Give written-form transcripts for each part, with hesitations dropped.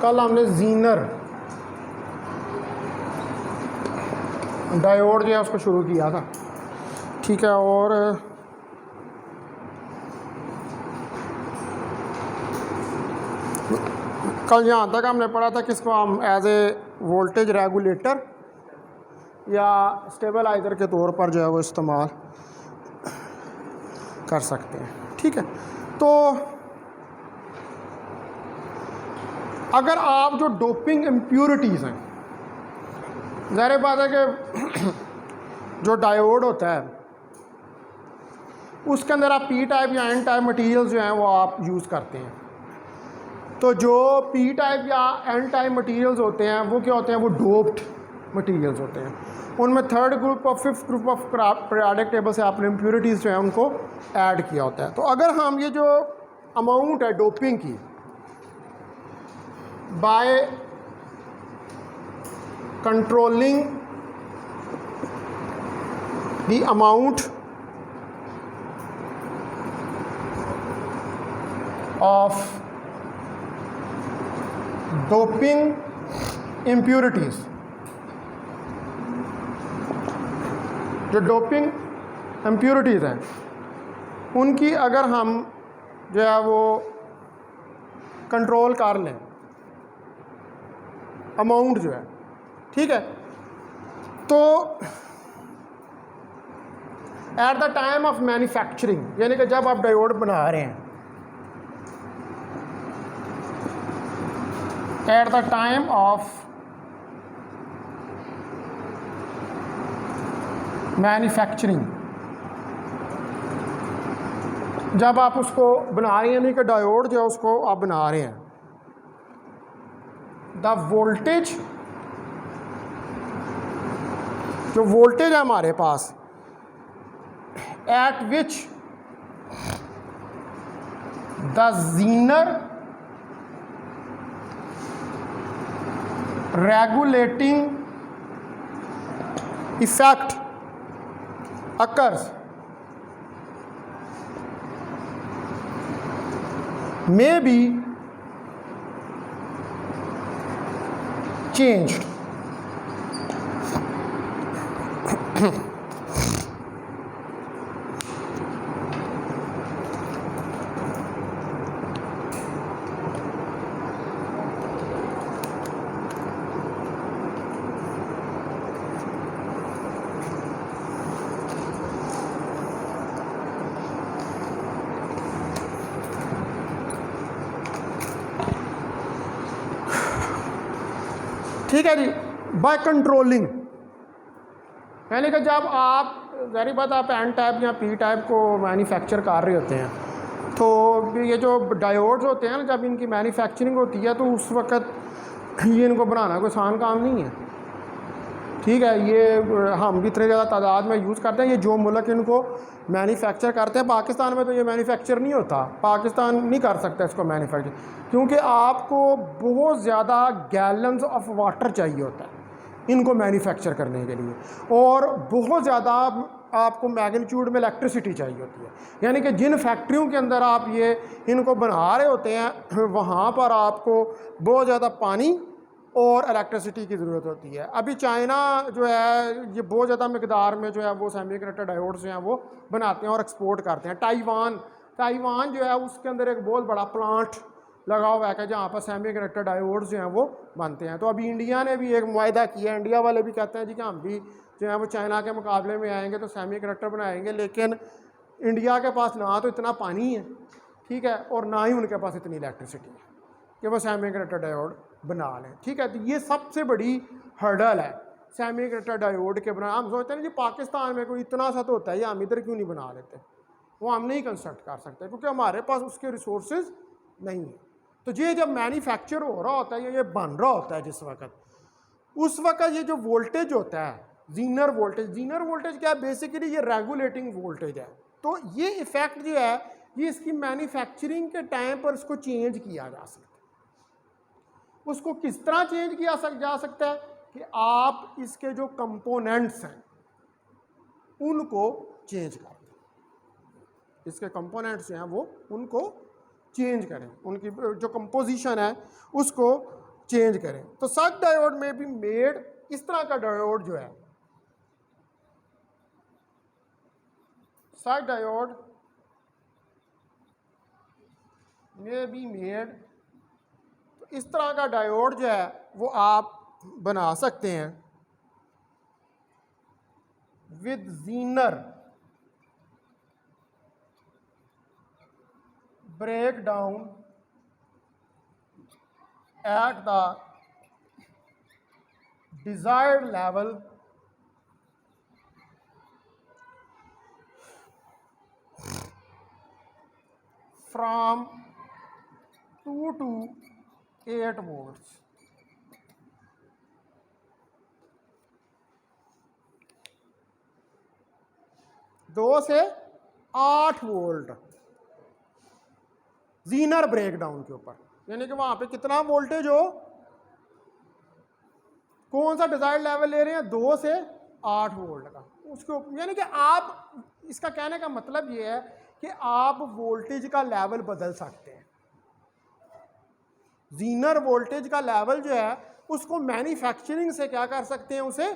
कल हमने Zener diode जो है उसको शुरू किया था, ठीक है। और कल यहाँ तक हमने पढ़ा था कि इसको हम एज ए वोल्टेज रेगुलेटर या स्टेबलाइज़र के तौर पर जो है वो इस्तेमाल कर सकते हैं, ठीक है। तो अगर आप जो डोपिंग इम्प्योरिटीज़ हैं, ज़ाहिर बात है कि जो डायोड होता है उसके अंदर आप पी टाइप या एन टाइप मटेरियल जो हैं वो आप यूज़ करते हैं। तो जो पी टाइप या एन टाइप मटेरियल्स होते हैं वो क्या होते हैं, वो डोप्ड मटेरियल्स होते हैं। उनमें थर्ड ग्रुप और fifth group of periodic table से आपने इम्प्योरिटीज़ जो है उनको ऐड किया होता है। तो अगर हम ये जो अमाउंट है डोपिंग की by controlling the amount of doping impurities, जो डोपिंग इम्प्योरिटीज़ हैं उनकी अगर हम जो है वो कंट्रोल कर लें अमाउंट जो है, ठीक है, तो at the time of manufacturing, यानी कि जब आप डायोड बना रहे हैं, at the time of manufacturing, जब आप उसको बना रहे हैं, यानी कि डायोड जो है उसको आप बना रहे हैं, द वोल्टेज, जो वोल्टेज है हमारे पास at which the Zener regulating effect occurs may be changed. ठीक है जी, बाय कंट्रोलिंग, यानी कि जब आप ज़ाहिर बात आप एन टाइप या पी टाइप को मैन्युफैक्चर कर रहे होते हैं, तो ये जो डायोड्स होते हैं ना, जब इनकी मैन्युफैक्चरिंग होती है तो उस वक़्त ये इनको बनाना कोई आसान काम नहीं है, ठीक है। ये हम भी इतने ज़्यादा तादाद में यूज़ करते हैं। ये जो मुल्क इनको मैन्युफैक्चर करते हैं, पाकिस्तान में तो ये मैन्युफैक्चर नहीं होता, पाकिस्तान नहीं कर सकता इसको मैन्युफैक्चर, क्योंकि आपको बहुत ज़्यादा गैलन्स ऑफ वाटर चाहिए होता है इनको मैन्युफैक्चर करने के लिए, और बहुत ज़्यादा आपको मैग्नीट्यूड में इलेक्ट्रिसिटी चाहिए होती है। यानी कि जिन फैक्ट्रियों के अंदर आप ये इनको बना रहे होते हैं वहाँ पर आपको बहुत ज़्यादा पानी और इलेक्ट्रिसिटी की ज़रूरत होती है। अभी चाइना जो है ये बहुत ज़्यादा मकदार में जो है वो सेमीकंडक्टर डायोड जो हैं वो बनाते हैं और एक्सपोर्ट करते हैं। ताइवान जो है उसके अंदर एक बहुत बड़ा प्लांट लगा हुआ है जहाँ पर सेमीकंडक्टर डायोड्स जो हैं वो बनते हैं। तो अभी इंडिया ने भी एक मुआहदा किया है, इंडिया वाले भी कहते हैं जी कि हम भी जो है वो चाइना के मुकाबले में आएंगे तो सेमीकंडक्टर बनाएंगे, लेकिन इंडिया के पास ना तो इतना पानी है, ठीक है, और ना ही उनके पास इतनी इलेक्ट्रिसिटी है कि वो सेमीकंडक्टर डायोड बना लें, ठीक है। तो ये सबसे बड़ी हर्डल है सेमीकंडक्टर डायोड के बना। हम सोचते हैं जी पाकिस्तान में कोई इतना सा तो होता है, या हम इधर क्यों नहीं बना लेते, वो हम नहीं कंस्ट्रक्ट कर सकते क्योंकि हमारे पास उसके रिसोर्सेज नहीं है। तो ये जब मैन्युफैक्चर हो रहा होता है या ये बन रहा होता है जिस वक्त, उस वक्त ये जो वोल्टेज होता है जीनर वोल्टेज क्या है, बेसिकली ये रेगुलेटिंग वोल्टेज है। तो ये इफेक्ट जो है ये इसकी मैन्युफैक्चरिंग के टाइम पर इसको चेंज किया जा सकता है। उसको किस तरह चेंज किया जा सकता है कि आप इसके जो कंपोनेंट्स हैं उनको चेंज कर दें, इसके कंपोनेंट्स जो हैं वो उनको चेंज करें, उनकी जो कंपोजिशन है उसको चेंज करें। तो सच डायोड में भी मेड, इस तरह का डायोड जो है, सच डायोड में भी मेड, तो इस तरह का डायोड जो है वो आप बना सकते हैं with Zener breakdown at the desired level from 2 to 8 volts। दो से 8 वोल्ट जीनर ब्रेकडाउन के ऊपर, यानी कि वहां पे कितना वोल्टेज हो, कौन सा डिजायर्ड लेवल ले रहे हैं, 2 से 8 वोल्ट का, उसके ऊपर। यानी कि आप, इसका कहने का मतलब ये है कि आप वोल्टेज का लेवल बदल सकते हैं। जीनर वोल्टेज का लेवल जो है उसको मैन्युफैक्चरिंग से क्या कर सकते हैं, उसे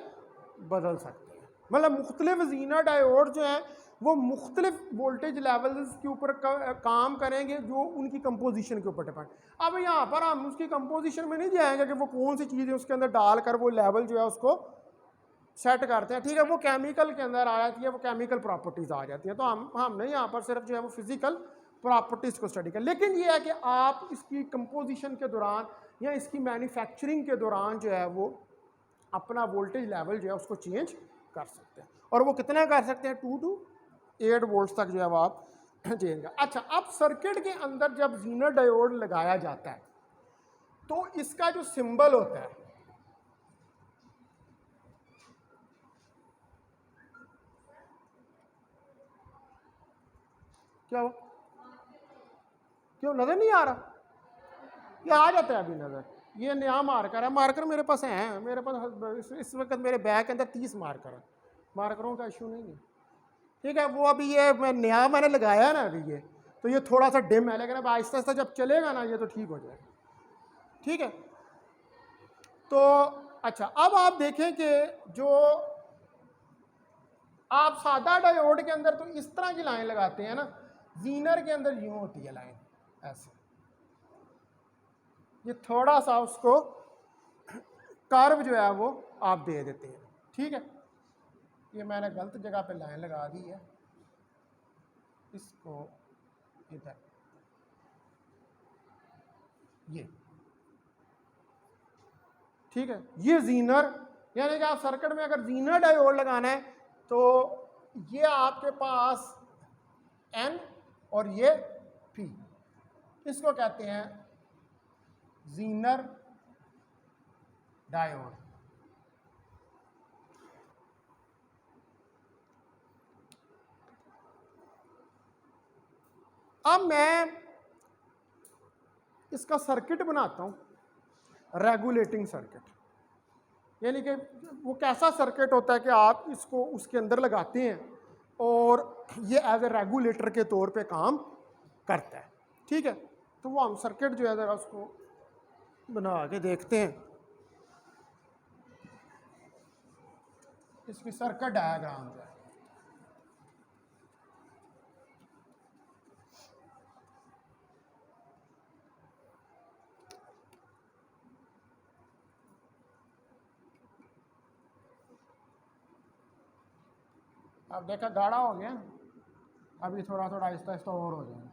बदल सकते हैं। मतलब मुख्तलिफ जीनर डायोड जो हैं वो मुख्तलिफ वोल्टेज लेवल्स के ऊपर काम करेंगे, जो उनकी कंपोजिशन के ऊपर डिपेंड। अब यहाँ पर हम उसकी कंपोजिशन में नहीं जाएंगे कि वो कौन सी चीज़ है उसके अंदर डालकर वो लेवल जो है उसको सेट करते हैं, ठीक है, वो केमिकल के अंदर आ जाती है, वो केमिकल प्रॉपर्टीज आ जाती है। तो हम नहीं यहाँ पर सिर्फ जो है वो फिजिकल प्रॉपर्टीज को स्टडी करें, लेकिन ये है कि आप इसकी कंपोजिशन के दौरान या इसकी मैन्युफैक्चरिंग के दौरान जो है वो अपना वोल्टेज लेवल जो है उसको चेंज कर सकते हैं। और वो कितना कर सकते हैं, 2 to 8 वोल्ट तक जो है वो आप चेंज कर। अच्छा, अब सर्किट के अंदर जब जीनर डायोड लगाया जाता है तो इसका जो सिंबल होता है, क्या हो, क्यों नजर नहीं आ रहा, ये आ जाता है अभी नजर। ये नया मार्कर है, मार्कर मेरे पास है, मेरे पास इस वक्त मेरे बैग के अंदर 30 मार्कर है, मार्करों का इशू नहीं है, ठीक है। वो अभी ये नया मैंने लगाया ना अभी, ये तो ये थोड़ा सा डिम है, लेकिन अब आहिस्ता आहिस्ता जब चलेगा ना ये तो ठीक हो जाएगा, ठीक है। तो अच्छा, अब आप देखें कि जो आप सादा डायोड के अंदर तो इस तरह की लाइन लगाते हैं ना, जीनर के अंदर यूं होती है लाइन ऐसे, ये थोड़ा सा उसको कर्व जो है वो आप दे देते हैं, ठीक है। ये मैंने गलत जगह पे लाइन लगा दी है, इसको इधर, ये ठीक है। ये जीनर, यानी कि आप सर्किट में अगर जीनर डायोड लगाना है तो ये आपके पास N और ये P, इसको कहते हैं जीनर डायोड। अब मैं इसका सर्किट बनाता हूं, रेगुलेटिंग सर्किट, यानी कि वो कैसा सर्किट होता है कि आप इसको उसके अंदर लगाते हैं और ये एज ए रेगुलेटर के तौर पे काम करता है, ठीक है। तो वो हम सर्किट जो है ज़रा उसको बना के देखते हैं, इसकी सर्किट डायग्राम जो है, अब देखा गाढ़ा हो गया, अभी थोड़ा थोड़ा आहिस्ता आहिस्ता और हो जाएगा।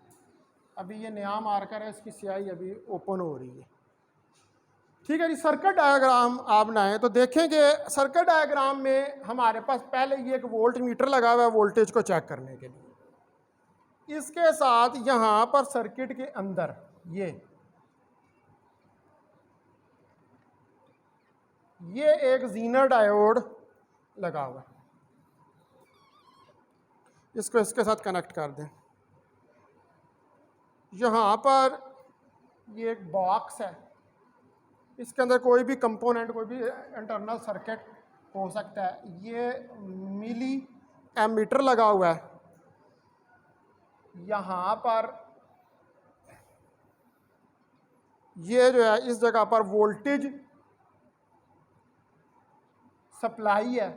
अभी ये नया मार्कर है, इसकी स्याही अभी ओपन हो रही है, ठीक है जी। सर्किट डायग्राम आप बनाएं तो देखेंगे सर्किट डायग्राम में हमारे पास पहले ये एक वोल्ट मीटर लगा हुआ है वोल्टेज को चेक करने के लिए, इसके साथ यहाँ पर सर्किट के अंदर ये एक जीनर डायोड लगा हुआ है, इसको इसके साथ कनेक्ट कर दें। यहाँ पर ये एक बॉक्स है, इसके अंदर कोई भी कंपोनेंट, कोई भी इंटरनल सर्किट हो सकता है। ये मिली एमीटर लगा हुआ है, यहाँ पर ये जो है इस जगह पर वोल्टेज सप्लाई है,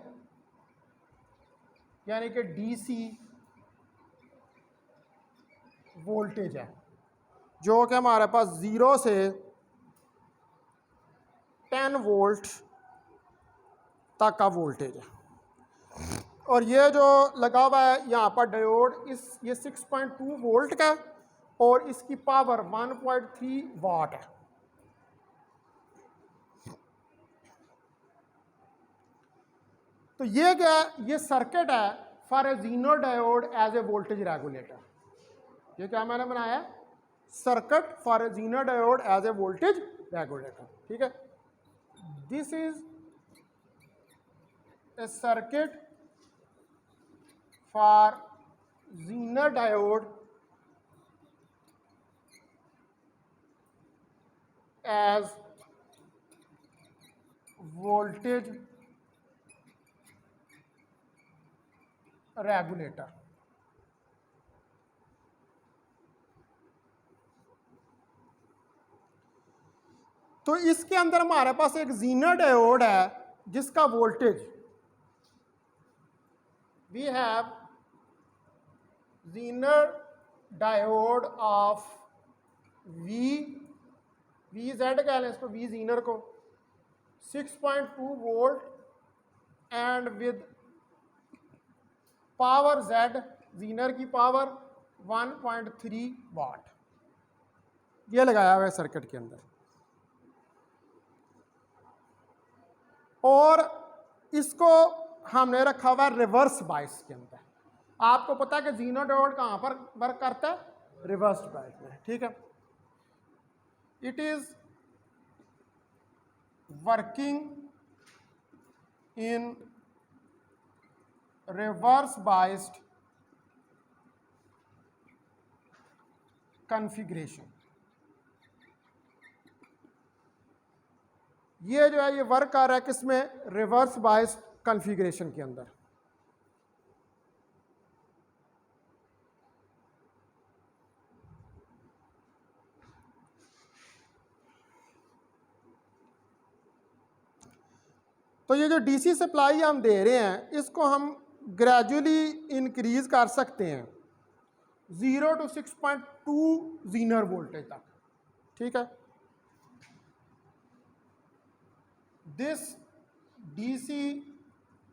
यानी कि डीसी वोल्टेज है, जो कि हमारे पास 0 से 10 वोल्ट तक का वोल्टेज है। और ये जो लगा हुआ है यहाँ पर डायोड, ये 6.2 वोल्ट का और इसकी पावर 1.3 वाट है। तो ये क्या है, ये सर्किट है for a Zener diode as a voltage regulator. ये क्या मैंने बनाया है, circuit for a Zener diode as a voltage regulator. ठीक है, this is a circuit for Zener diode as voltage regulator। तो इसके अंदर हमारे पास एक जीनर डायोड है जिसका voltage, we have Zener diode of V Z कह लें इसको, वी जीनर को 6.2 volt and with power Z, Zener की पावर 1.3 वाट, ये लगाया हुआ है सर्किट के अंदर। और इसको हमने रखा हुआ है रिवर्स बायस के अंदर। आपको पता है कि जीनर डायोड कहाँ पर वर्क करता है, रिवर्स बायस में। ठीक है, it is working in reverse biased configuration. ये जो है ये वर्क कर रहा है किसमें, रिवर्स बायस्ड कॉन्फ़िगरेशन के अंदर। तो ये जो डीसी सप्लाई हम दे रहे हैं इसको हम ग्रेजुअली इंक्रीज कर सकते हैं 0 to 6.2 जीनर वोल्टेज तक। ठीक है, this DC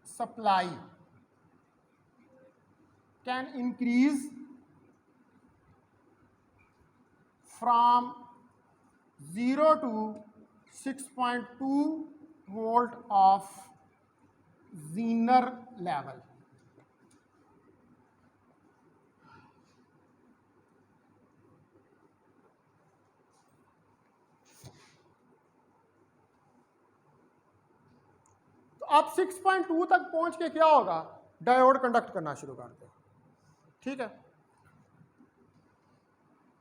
supply can increase from 0 to 6.2 volt of Zener level. तो अब 6.2 तक पहुंच के क्या होगा, डायोड कंडक्ट करना शुरू कर दे। ठीक है,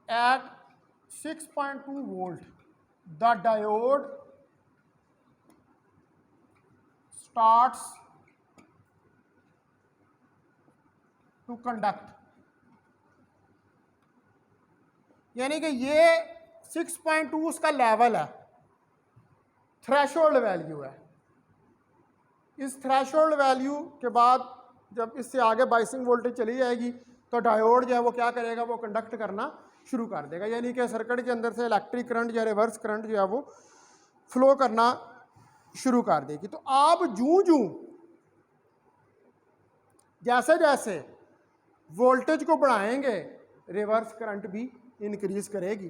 at 6.2 volt the diode starts to conduct, यानी कि ये 6.2 उसका लेवल है, थ्रेशोल्ड वैल्यू है। इस थ्रेशोल्ड वैल्यू के बाद जब इससे आगे बाइसिंग वोल्टेज चली जाएगी तो डायोड जो है वो क्या करेगा, वो कंडक्ट करना शुरू कर देगा, यानी कि सर्किट के अंदर से इलेक्ट्रिक करंट या रिवर्स करंट जो है वो फ्लो करना शुरू कर देगी। तो आप जूं जैसे जैसे वोल्टेज को बढ़ाएंगे रिवर्स करंट भी इंक्रीज करेगी,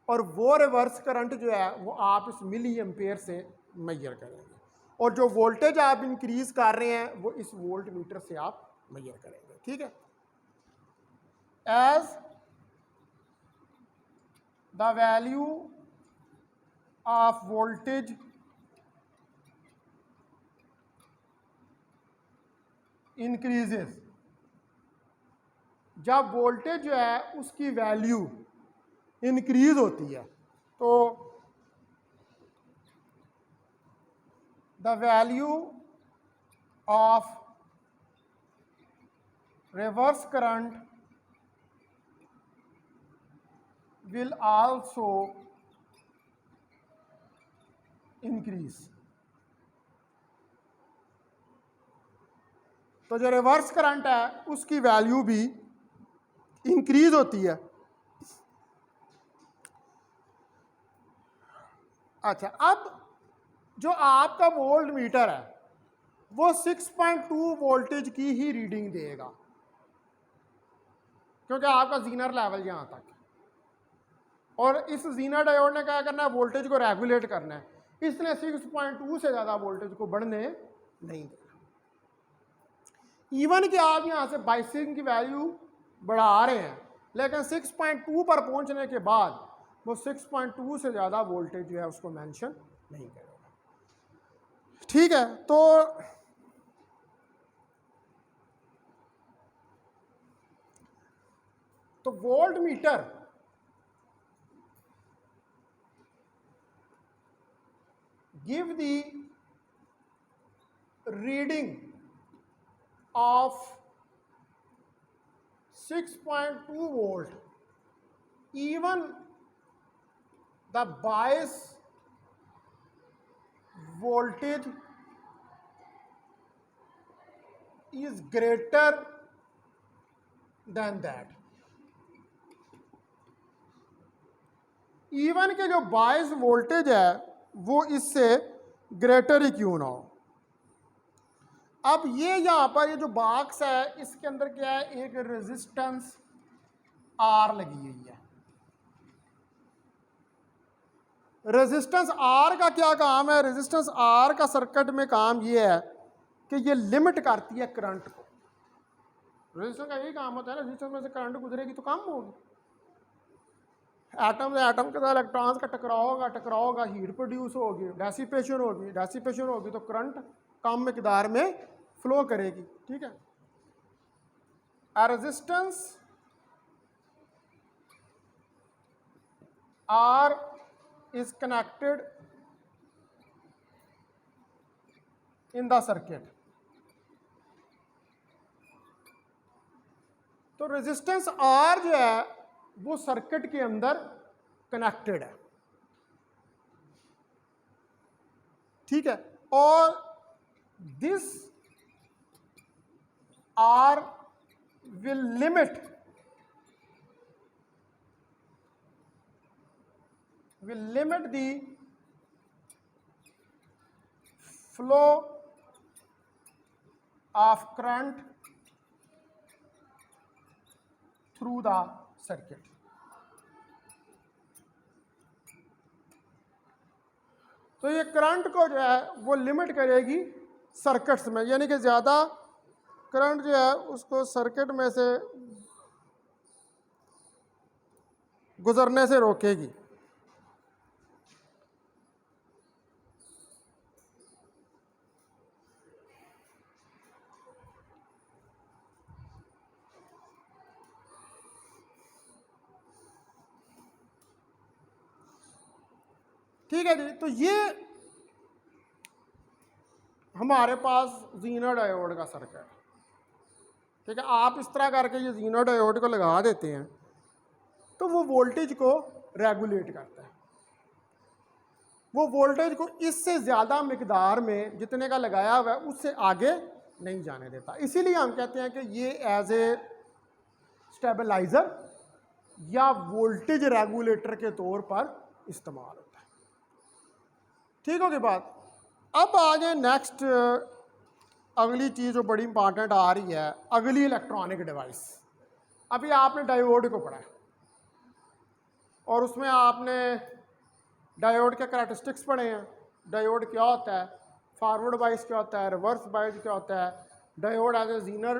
और वो रिवर्स करंट जो है वो आप इस मिली एम्पेयर से मेजर करेंगे, और जो वोल्टेज आप इंक्रीज कर रहे हैं वो इस वोल्ट मीटर से आप मेजर करेंगे। ठीक है, as the value of voltage increases, जब वोल्टेज जो है उसकी वैल्यू इंक्रीज होती है तो the value of reverse current will also increase. तो जो रिवर्स करंट है उसकी वैल्यू भी इंक्रीज होती है। अच्छा, अब जो आपका वोल्ट मीटर है वो 6.2 वोल्टेज की ही रीडिंग देगा, क्योंकि आपका जीनर लेवल यहां तक है। और इस जीनर डायोड ने क्या करना है, वोल्टेज को रेगुलेट करना है, इसने 6.2 से ज़्यादा वोल्टेज को बढ़ने नहीं देना। इवन कि आप यहाँ से बाइसिंग की वैल्यू बढ़ा रहे हैं, लेकिन 6.2 पर पहुँचने के बाद वो 6.2 से ज़्यादा वोल्टेज जो है उसको मेंशन नहीं करेगा। ठीक है, तो volt meter give the reading of 6.2 volt even the bias voltage is greater than that। Even के जो बायस वोल्टेज है वो इससे ग्रेटर ही क्यों ना हो। अब ये यहाँ पर ये जो बॉक्स है इसके अंदर क्या है, एक रेजिस्टेंस आर लगी हुई है। रेजिस्टेंस आर का क्या काम है, रेजिस्टेंस आर का सर्किट में काम ये है कि ये लिमिट करती है करंट को। रेजिस्टेंस का यही काम होता है ना, रेजिस्टेंस में से करंट गुजरेगी तो कम होगी। एटम से एटम के साथ इलेक्ट्रॉन्स का टकराव होगा, हीट प्रोड्यूस होगी, डेसिपेशन होगी तो करंट कम मिकदार में फ्लो करेगी। ठीक है, resistance R is connected in the circuit. तो रेजिस्टेंस आर जो है वो सर्किट के अंदर कनेक्टेड है। ठीक है, और this R will limit the flow of current through the circuit. तो ये करंट को जो है वो लिमिट करेगी सर्किट्स में, यानी कि ज़्यादा करंट जो है उसको सर्किट में से गुजरने से रोकेगी। ठीक है जी, तो ये हमारे पास जीनर डायोड का सर्किट। ठीक है, आप इस तरह करके ये जीनर डायोड को लगा देते हैं तो वो वोल्टेज को रेगुलेट करता है। वो वोल्टेज को इससे ज़्यादा मिकदार में जितने का लगाया हुआ है उससे आगे नहीं जाने देता। इसीलिए हम कहते हैं कि ये एज ए स्टेबलाइज़र या वोल्टेज रेगुलेटर के तौर पर इस्तेमाल होता है। ठीक होगी बात। अब आगे नेक्स्ट अगली चीज़ जो बड़ी इंपॉर्टेंट आ रही है, अगली इलेक्ट्रॉनिक डिवाइस। अभी आपने डायोड को पढ़ा है और उसमें आपने डायोड के करैक्टरिस्टिक्स पढ़े हैं। डायोड क्या होता है, फॉरवर्ड बायस क्या होता है, रिवर्स बायस क्या होता है, diode as a Zener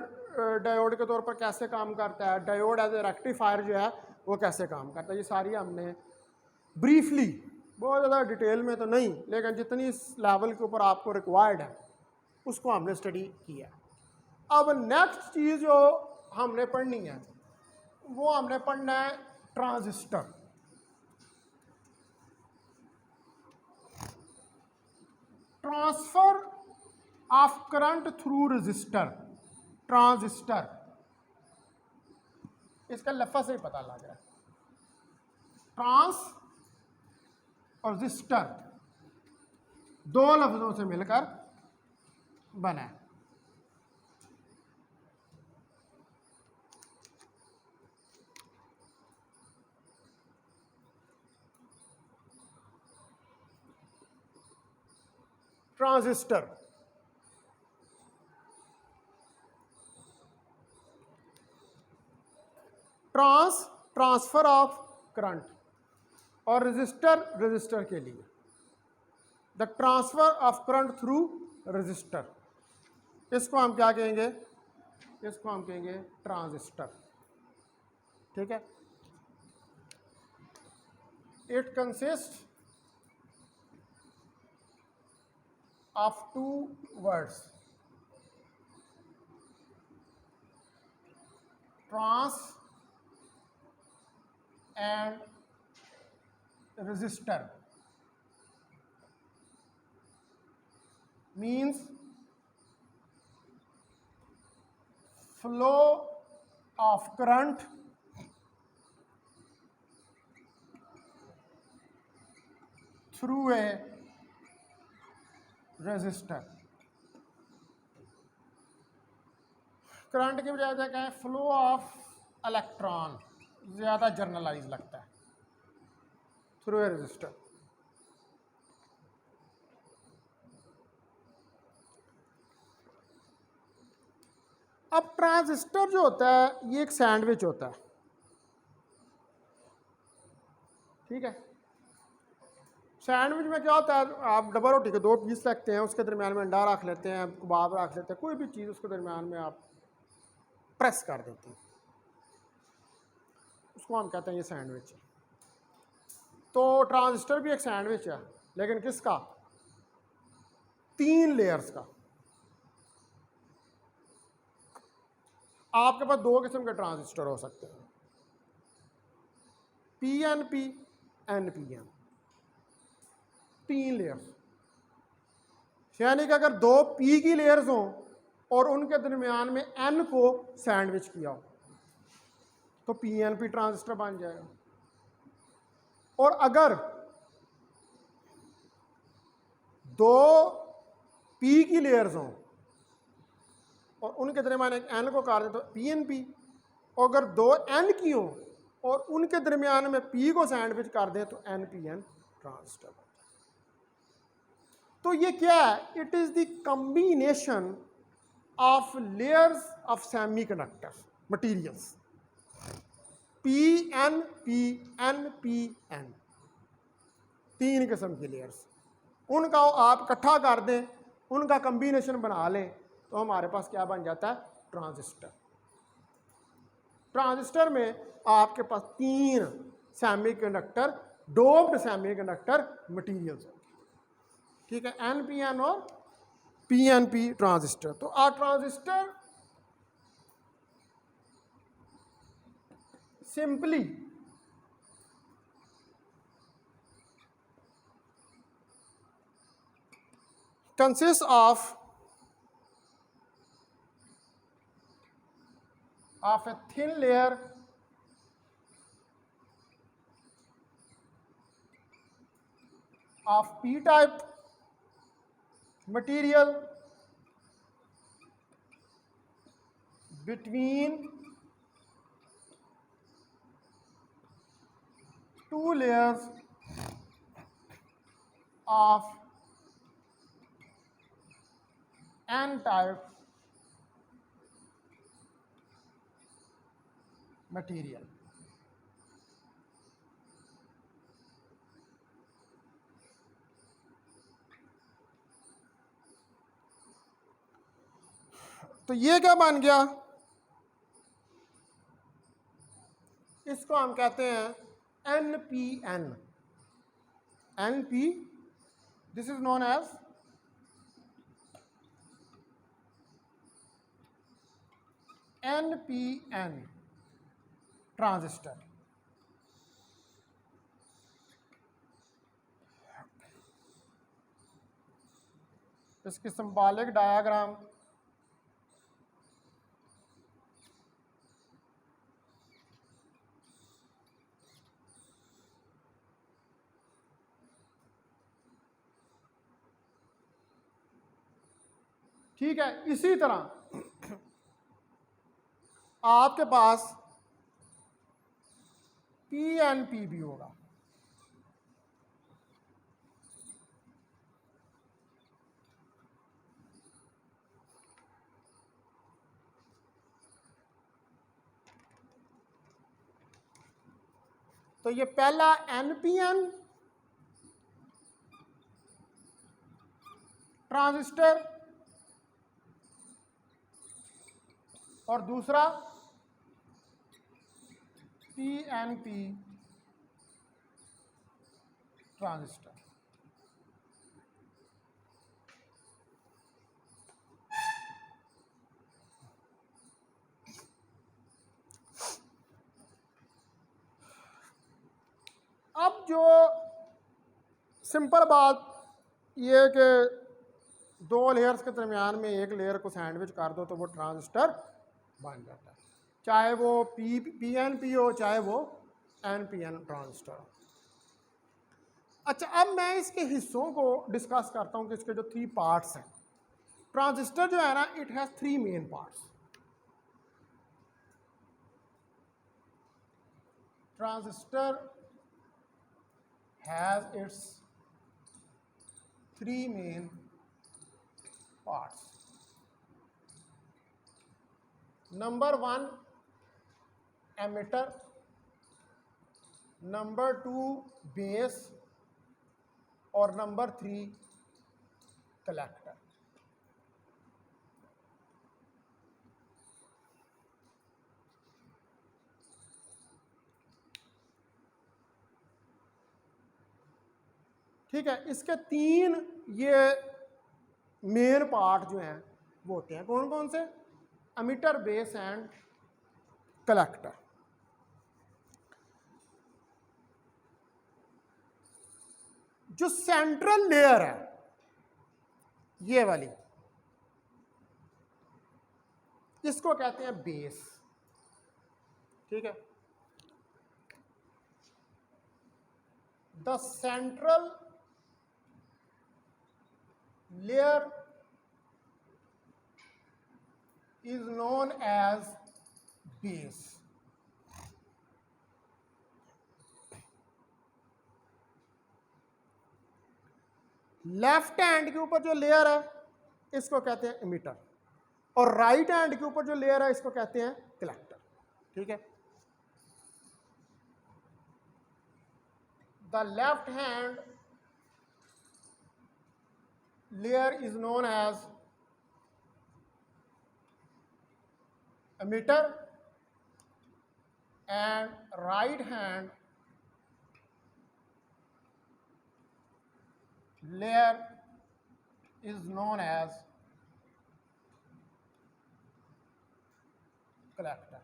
diode के तौर पर कैसे काम करता है, डायोड एज ए रेक्टिफायर जो है वो कैसे काम करता है। ये सारी हमने ब्रीफली, बहुत ज़्यादा डिटेल में तो नहीं, लेकिन जितनी इस लेवल के ऊपर आपको रिक्वायर्ड है उसको हमने स्टडी किया। अब नेक्स्ट चीज़ जो हमने पढ़नी है वो हमने पढ़ना है transistor. Transfer of current through register. Transistor, इसका लफ्ज़ से ही पता लग रहा है, ट्रांस और रजिस्टर। दो लफ्ज़ों से मिलकर बना है। ट्रांजिस्टर, ट्रांसफर ऑफ करंट, और रजिस्टर के लिए the transfer of current through register, इसको हम क्या कहेंगे, इसको हम कहेंगे ट्रांजिस्टर। ठीक है। It consist of two words, trans and resistor, means flow of current through a resistor। Current की बजाय क्या कहें, फ्लो ऑफ इलेक्ट्रॉन, ज़्यादा जर्नलाइज लगता है, थ्रू ए रजिस्टर। अब ट्रांजिस्टर जो होता है ये एक सैंडविच होता है। ठीक है। सैंडविच में क्या होता है, आप डबल रोटी के दो पीस रखते हैं, उसके दरमियान में अंडा रख लेते हैं, कबाब रख लेते हैं, कोई भी चीज़ उसके दरमियान में आप प्रेस कर देते हैं, उसको हम कहते हैं ये सैंडविच है। तो ट्रांजिस्टर भी एक सैंडविच है, लेकिन किसका, 3 लेयर्स का। आपके पास 2 किस्म के ट्रांजिस्टर हो सकते हैं, पीएनपी, एनपीएन, 3 लेयर्स। यानी कि अगर 2 पी की लेयर्स हों और उनके दरमियान में एन को सैंडविच किया हो तो पीएनपी ट्रांजिस्टर बन जाएगा। और अगर 2 पी की लेयर्स हों और उनके दरमियान एक एन को काट दें तो पीएनपी, और अगर 2 एन की हों और उनके दरमियान में पी को सैंडविच कर दें तो एनपीएन ट्रांजिस्टर। तो ये क्या है, it is the combination of layers of semiconductor materials, P N P N P N, 3 किस्म की लेयर्स, उनका आप इकट्ठा कर दें, उनका कॉम्बिनेशन बना लें तो हमारे पास क्या बन जाता है, ट्रांजिस्टर। ट्रांजिस्टर में आपके पास 3 सेमीकंडक्टर, डोप्ड सेमीकंडक्टर मटेरियल्स होंगे। ठीक है, एनपीएन और पीएनपी ट्रांजिस्टर। तो a transistor simply consists of a thin layer of p-type material between 2 layers of n-type material। तो ये क्या बन गया, इसको हम कहते हैं NPN। NP, this is known as NPN transistor. इसकी सिंबॉलिक डायग्राम ठीक है, इसी तरह आपके पास PNP भी होगा। तो ये पहला NPN ट्रांजिस्टर और दूसरा PNP ट्रांजिस्टर। अब जो सिंपल बात ये कि दो लेयर्स के दरमियान में एक लेयर को सैंडविच कर दो तो वो ट्रांजिस्टर बन जाता है, चाहे वो PNP हो चाहे वो NPN ट्रांजिस्टर हो। अच्छा, अब मैं इसके हिस्सों को डिस्कस करता हूँ कि इसके जो 3 पार्ट्स हैं। ट्रांजिस्टर जो है ना, it has 3 main parts. Transistor has its 3 main parts. Number 1 emitter, number 2 base और नंबर 3 कलेक्टर। ठीक है, इसके 3 ये मेन पार्ट जो हैं वो होते हैं, कौन कौन से? Emitter, base and collector. जो सेंट्रल लेयर है ये वाली, इसको कहते हैं बेस। ठीक है, the central layer is known as base. Left hand के ऊपर जो लेयर है इसको कहते हैं एमिटर, और राइट हैंड के ऊपर जो लेयर है इसको कहते हैं कलेक्टर। ठीक है, the left hand layer is known as emitter and right hand layer is known as collector.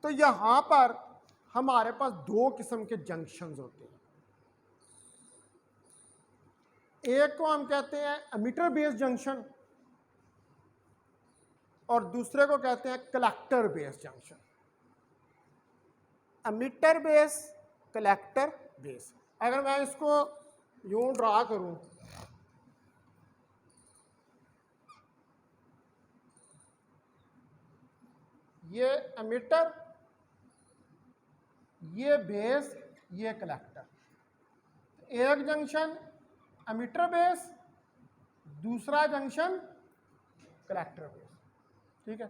तो यहां पर हमारे पास 2 किस्म के जंक्शंस होते हैं। एक को हम कहते हैं एमिटर बेस्ड जंक्शन और दूसरे को कहते हैं collector based junction. Emitter base, collector base. अगर मैं इसको यूं ड्रा करूं, ये एमिटर, ये बेस, ये कलेक्टर। एक जंक्शन एमिटर बेस, दूसरा जंक्शन कलेक्टर बेस। ठीक है,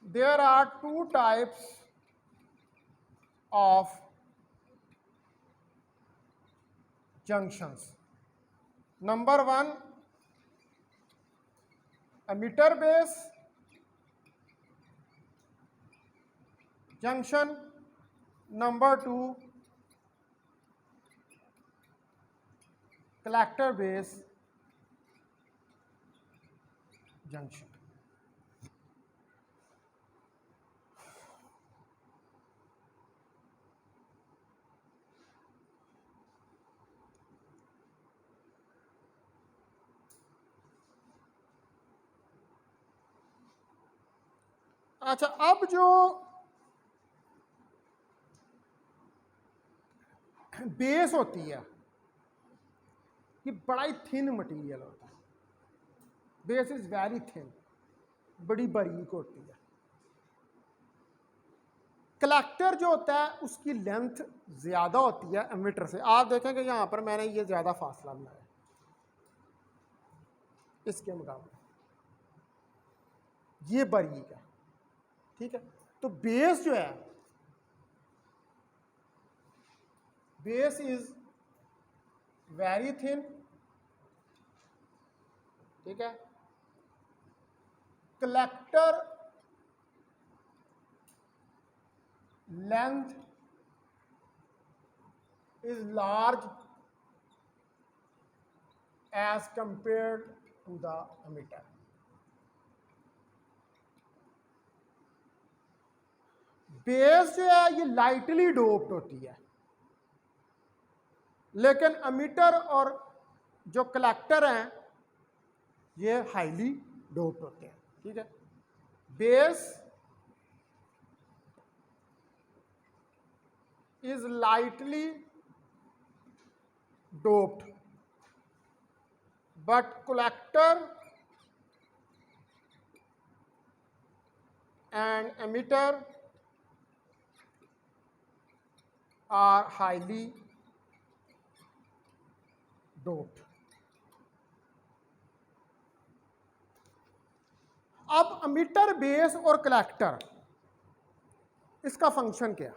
there are 2 types of junctions. Number 1 emitter base junction, number 2 collector base junction. अच्छा, अब जो बेस होती है ये बड़ा ही थिन मटेरियल होता है। बेस इज वेरी थिन, बड़ी बारीक होती है। कलेक्टर जो होता है उसकी लेंथ ज़्यादा होती है एमिटर से। आप देखें कि यहाँ पर मैंने ये ज़्यादा फासला बनाया इसके मुकाबले, ये बारीक है, ठीक है। तो बेस जो है, बेस इज वेरी थिन, ठीक है। Collector length is large as compared to the emitter. Base जो है ये लाइटली डोप्ड होती है, लेकिन एमिटर और जो कलेक्टर हैं ये हाईली डोप्ड होते हैं, ठीक है। Base is lightly doped but collector and emitter are highly doped. अब एमिटर, बेस और कलेक्टर, इसका फंक्शन क्या?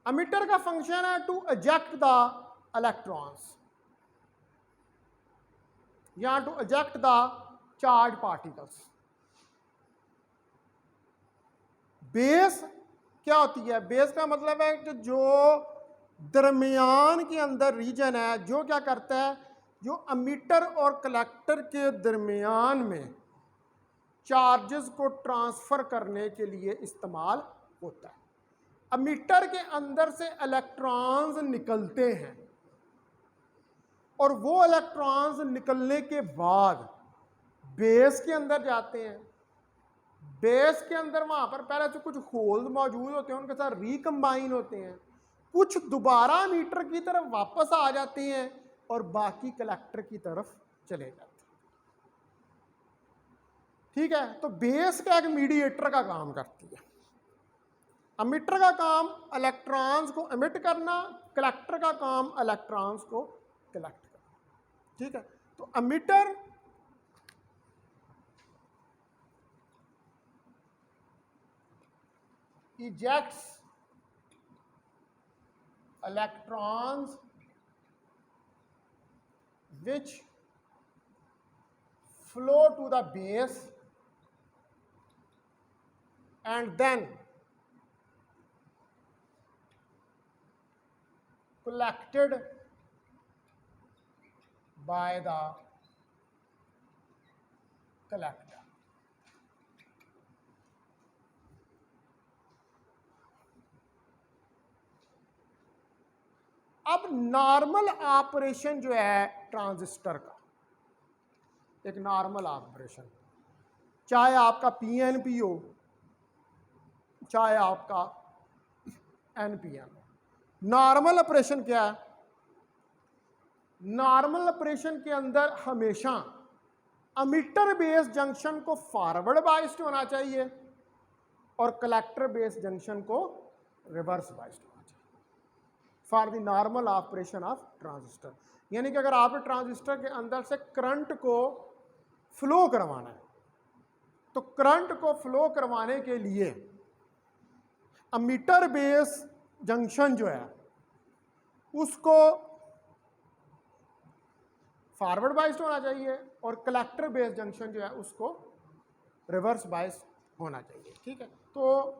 एमिटर का फंक्शन है टू एजेक्ट द इलेक्ट्रॉन्स या to eject the charge particles. Base क्या होती है? बेस का मतलब है कि जो दरमियान के अंदर रीजन है, जो क्या करता है, जो एमिटर और कलेक्टर के दरमियान में चार्जेस को ट्रांसफर करने के लिए इस्तेमाल होता है। एमिटर के अंदर से इलेक्ट्रॉन्स निकलते हैं और वो इलेक्ट्रॉन्स निकलने के बाद बेस के अंदर जाते हैं। बेस के अंदर वहां पर पहले तो कुछ होल्स मौजूद होते हैं, उनके साथ रिकम्बाइन होते हैं, कुछ दोबारा एमिटर की तरफ वापस आ जाते हैं और बाकी कलेक्टर की तरफ चले जाते हैं, ठीक है। तो बेस का एक मीडिएटर का काम करती है। एमिटर का काम इलेक्ट्रॉन्स को एमिट करना, कलेक्टर का काम इलेक्ट्रॉन्स को कलेक्ट करना, ठीक है। तो emitter ejects electrons which flow to the base and then collected by the collector. अब नॉर्मल ऑपरेशन जो है ट्रांजिस्टर का, एक नॉर्मल ऑपरेशन, चाहे आपका पीएनपी हो चाहे आपका एनपीएन हो, नॉर्मल ऑपरेशन क्या है? नॉर्मल ऑपरेशन के अंदर हमेशा एमिटर बेस जंक्शन को फॉरवर्ड बाइस्ड होना चाहिए और कलेक्टर बेस जंक्शन को रिवर्स बाइस्ड होना चाहिए for the normal operation of transistor. यानी कि अगर आपने ट्रांजिस्टर के अंदर से करंट को फ्लो करवाना है तो करंट को फ्लो करवाने के लिए एमिटर बेस जंक्शन जो है उसको फॉरवर्ड बाइस्ड होना चाहिए और कलेक्टर बेस जंक्शन जो है उसको रिवर्स बाइस्ड होना चाहिए, ठीक है। तो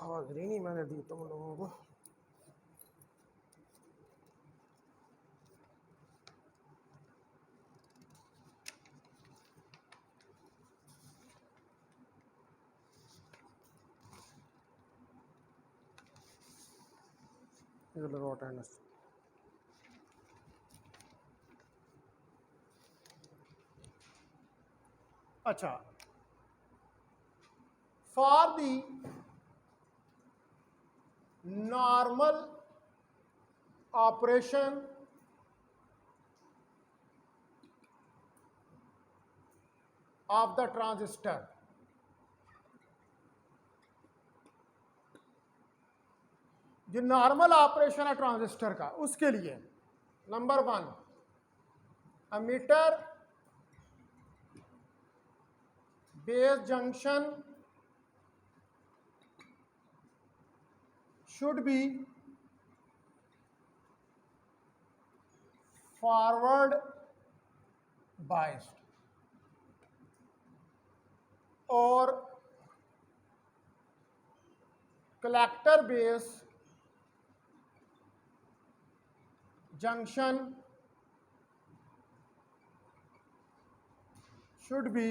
हाजिरी नहीं मैंने दी तुम लोगों को। अच्छा, for the normal operation of the transistor, जो नॉर्मल ऑपरेशन है ट्रांजिस्टर का, उसके लिए number 1, emitter base junction should be forward biased और collector base junction should be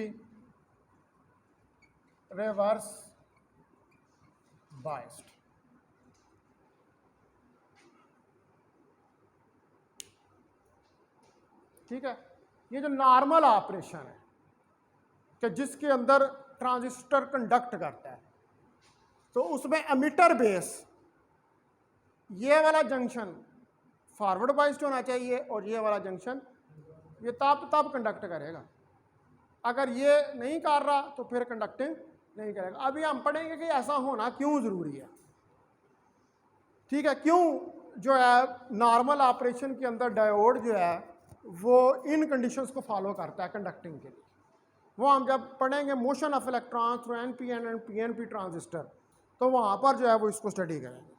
reverse biased. ठीक है, ये जो नॉर्मल ऑपरेशन है कि जिसके अंदर ट्रांजिस्टर कंडक्ट करता है, तो उसमें एमिटर बेस ये वाला जंक्शन फॉरवर्ड बाइस्ड होना चाहिए और ये वाला जंक्शन ये तब कंडक्ट करेगा। अगर ये नहीं कर रहा तो फिर कंडक्टिंग नहीं करेगा। अभी हम पढ़ेंगे कि ऐसा होना क्यों ज़रूरी है। ठीक है, क्यों जो है नॉर्मल ऑपरेशन के अंदर डायोड जो है वो इन कंडीशंस को फॉलो करता है कंडक्टिंग के लिए। वो हम जब पढ़ेंगे motion of electrons through NPN and PNP transistor, तो वहाँ पर जो है वो इसको स्टडी करेंगे।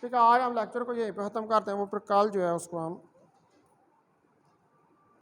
ठीक है, आज हम लेक्चर को यहीं पे ख़त्म करते हैं, वो फिर कल जो है उसको हम